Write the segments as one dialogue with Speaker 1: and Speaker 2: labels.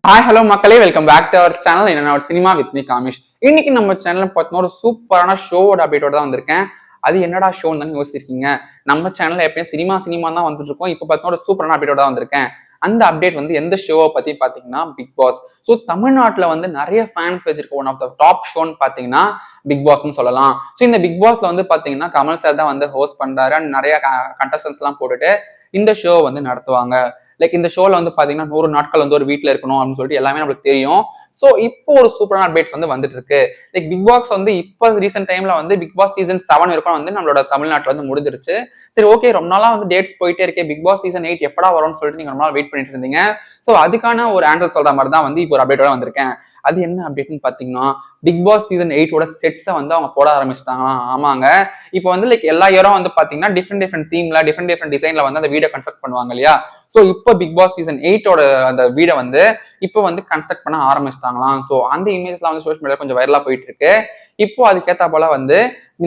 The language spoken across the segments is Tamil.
Speaker 1: ஹாய் ஹலோ மக்களே, welcome back to our channel. என்னோட சினிமா வித் மீ காமிஷ். இன்னைக்கு நம்ம சேனல்ல பார்த்தோம்னா ஒரு சூப்பரான ஷோவோட அப்டேட்டோட தான் வந்திருக்கேன். அது என்னடா ஷோன்னு தான் யோசிச்சிருக்கீங்க. நம்ம சேனல்ல எப்பயும் சினிமா தான் வந்துட்டு இருக்கோம். இப்போ பார்த்தோம்னா ஒரு சூப்பரான அப்டேட்டோட தான் வந்திருக்கேன். அந்த அப்டேட் வந்து எந்த ஷோவை பத்தி பாத்தீங்கன்னா பிக் பாஸ். ஸோ தமிழ்நாட்டில் வந்து நிறைய ஃபேன்ஸ் வச்சிருக்க ஒன் ஆஃப் த டாப் ஷோன்னு பாத்தீங்கன்னா பிக் பாஸ்ன்னு சொல்லலாம். ஸோ இந்த பிக் பாஸ்ல வந்து பாத்தீங்கன்னா கமல் சார் தான் வந்து ஹோஸ்ட் பண்றாரு அண்ட் நிறைய கண்டஸ்டன்ஸ் எல்லாம் போட்டுட்டு இந்த ஷோ வந்து நடத்துவாங்க. லைக் இந்த ஷோல வந்து பாத்தீங்கன்னா 100 நாட்கள் வந்து ஒரு வீட்டுல இருக்கணும் அப்படின்னு சொல்லிட்டு எல்லாமே நம்மளுக்கு தெரியும். ஸோ இப்போ ஒரு சூப்பரான அப்டேட்ஸ் வந்து வந்துட்டு இருக்கு. லைக் பிக் பாஸ் வந்து இப்போ ரீசென்ட் டைம்ல வந்து பிக் பாஸ் சீசன் 7 வரைக்கும் வந்து நம்மளோட தமிழ்நாட்டில் வந்து முடிஞ்சிருச்சு. சரி, ஓகே, ரொம்ப நாளா வந்து டேட்ஸ் போயிட்டே இருக்கே, பிக் பாஸ் சீசன் 8 எப்படா வரும்னு சொல்லிட்டு நீங்க ரொம்ப நாள் வெயிட் பண்ணிட்டு இருந்தீங்க. ஸோ அதுக்கான ஒரு ஆன்சர் சொல்ற மாதிரி தான் வந்து இப்போ ஒரு அப்டேட்டோட வந்திருக்கேன். அது என்ன அப்டேட்னு பாத்தீங்கன்னா பிக் பாஸ் சீசன் 8ஓட செட்ஸை வந்து அவங்க போட ஆரம்பிச்சிட்டாங்க. ஆமாங்க, இப்போ வந்து லைக் எல்லா இயரும் வந்து பாத்தீங்கன்னா டிஃப்ரெண்ட் தீம்ல டிஃப்ரெண்ட் டிசைன்ல வந்து அந்த வீடியோ கன்ஸ்ட்ரக்ட் பண்ணுவாங்க இல்லையா. ஸோ இப்போ பிக் பாஸ் சீசன் 8ஓட அந்த வீடை வந்து இப்போ வந்து கன்ஸ்ட்ரக்ட் பண்ண ஆரம்பிச்சிட்டாங்களாம். ஸோ அந்த இமேஜ்லாம் வந்து சோஷியல் மீடியா கொஞ்சம் வைரலா போயிட்டு இருக்கு. இப்போ அதுக்கேற்ற போல வந்து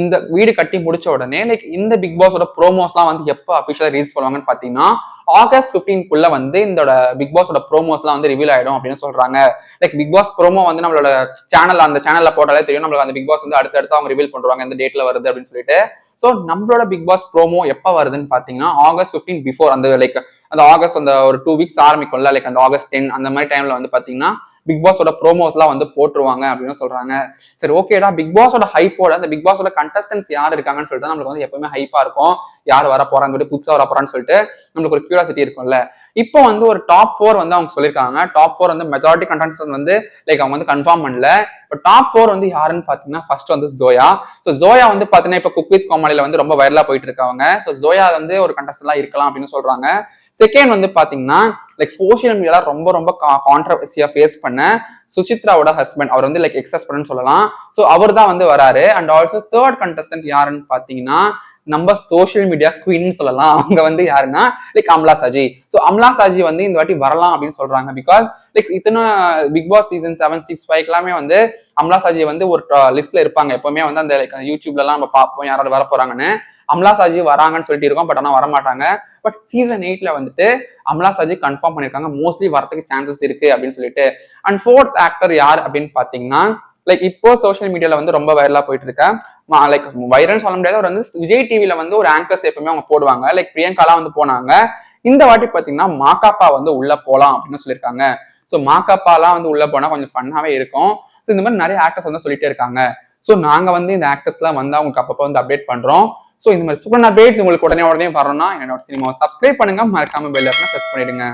Speaker 1: இந்த வீடு கட்டி முடிச்ச உடனே லைக் இந்த பிக் பாஸோட ப்ரோமோஸ்லாம் வந்து எப்போ அபிஷியலா ரிலீஸ் பண்ணுவாங்கன்னு பாத்தீங்கன்னா ஆகஸ்ட் 15க்குள்ள வந்து இந்த பிக் பாஸோட ப்ரோமோஸ்லாம் வந்து ரிவீல் ஆயிடும் அப்படின்னு சொல்றாங்க. லைக் பிக் பாஸ் ப்ரோமோ வந்து நம்மளோட அந்த சேனல்ல போட்டாலே தெரியும் நம்மளுக்கு அந்த பிக் பாஸ் வந்து அடுத்தடுத்து அவங்க ரிவீல் பண்றாங்க எந்த டேட்ல வருது அப்படின்னு சொல்லிட்டு. ஸோ நம்மளோட பிக் பாஸ் ப்ரோமோ எப்போ வருதுன்னு பாத்தீங்கன்னா ஆகஸ்ட் 15 பிஃபோர் அந்த லைக் அந்த ஆகஸ்ட் அந்த ஒரு 2 வீக்ஸ் ஆரம்பிக்கும்ல, லைக் அந்த ஆகஸ்ட் 10 அந்த மாதிரி டைம்ல வந்து பாத்தீங்கன்னா பிக் பாஸோட ப்ரோமோஸ்லாம் வந்து போட்டுருவாங்க அப்படின்னு சொல்றாங்க. சரி, ஓகேடா, பிக் பாஸோட ஹைப்போட அந்த பிக் பாஸோட கண்டஸ்டன்ஸ் யார் இருக்காங்கன்னு சொல்லிட்டு நம்மளுக்கு வந்து எப்பவுமே ஹைப்பா இருக்கும். யார் வர போறான்னு சொல்லிட்டு புதுசா வர போறான்னு சொல்லிட்டு நம்மளுக்கு ஒரு கியூரியாசிட்டி இருக்கும்ல. இப்போ வந்து ஒரு டாப் 4 வந்து அவங்க சொல்லியிருக்காங்க. டாப் 4 வந்து மெஜாரிட்டி கண்டஸ்டன்ஸ் வந்து லைக் அவங்க வந்து கன்ஃபார்ம் பண்ணல. இப்போ டாப் 4 வந்து யாருன்னு பாத்தீங்கன்னா ஃபர்ஸ்ட் வந்து ஜோயா. ஸோ ஜோயா வந்து பாத்தீங்கன்னா இப்போ குக் வித் கோமாளில வந்து ரொம்ப வைரலா போயிட்டு இருக்காங்க. ஸோ ஜோயா வந்து ஒரு கண்டஸ்டன்டா இருக்கலாம் அப்படின்னு சொல்றாங்க. செகண்ட் வந்து பாத்தீங்கன்னா லைக் சோசியல் மீடியால ரொம்ப கான்ட்ரவர்சியா ஃபேஸ் பண்ண சுசித்ராவோட ஹஸ்பண்ட், அவர் வந்து லைக் எக்ஸ் ஹஸ்பண்ட் சொல்லலாம். ஸோ அவர் தான் வந்து வராரு. அண்ட் ஆல்சோ தேர்ட் கண்டஸ்டன்ட் யாருன்னு பாத்தீங்கன்னா நம்ம சோசியல் மீடியா குயின் சொல்லலாம். அவங்க வந்து யாருன்னா லைக் அம்லா சாஜி. ஸோ அம்லா சாஜி வந்து இந்த வாட்டி வரலாம் அப்படின்னு சொல்றாங்க. பிகாஸ் லைக் இத்தனை பிக் பாஸ் சீசன் 7, 6, 5 எல்லாமே வந்து அம்லா சாஜி வந்து ஒரு லிஸ்ட்ல இருப்பாங்க. எப்பவுமே வந்து அந்த லைக் யூடியூப்ல எல்லாம் நம்ம பார்ப்போம் யாராவது வர போறாங்கன்னு. அம்லா சாஜி வராங்கன்னு சொல்லிட்டு இருக்கோம், பட் ஆனா வரமாட்டாங்க. பட் சீசன் 8ல வந்துட்டு அம்லா சாஜி கன்ஃபார்ம் பண்ணிருக்காங்க, மோஸ்ட்லி வரதுக்கு சான்சஸ் இருக்கு அப்படின்னு சொல்லிட்டு. அண்ட் ஃபோர்த் ஆக்டர் யார் அப்படின்னு பாத்தீங்கன்னா லைக் இப்போ சோசியல் மீடியால வந்து ரொம்ப வைரலா போயிட்டு இருக்க லைக் வைரல் சொல்ல முடியாது, அவர் வந்து விஜய் டிவில வந்து ஒரு ஆங்கர்ஸ் எப்பவுமே அவங்க போடுவாங்க. லைக் பிரியங்காலாம் வந்து போனாங்க. இந்த வாட்டி பாத்தீங்கன்னா மாகாப்பா வந்து உள்ள போலாம் அப்படின்னு சொல்லியிருக்காங்க. ஸோ மாகாப்பாலாம் வந்து உள்ள போனா கொஞ்சம் ஃபன்னாவே இருக்கும். ஸோ இந்த மாதிரி நிறைய ஆக்டர்ஸ் வந்து சொல்லிட்டே இருக்காங்க. ஸோ நாங்க வந்து இந்த ஆக்டர்ஸ்லாம் வந்து அவங்களுக்கு அப்பப்போ வந்து அப்டேட் பண்றோம். ஸோ இந்த மாதிரி சூப்பரான அப்டேட்ஸ் உங்களுக்கு உடனே வரணும்னா என்னோட சினிமாவை சப்ஸ்கிரைப் பண்ணுங்க, மறக்காம பெல் ஐகானை பிரஸ் பண்ணிடுங்க.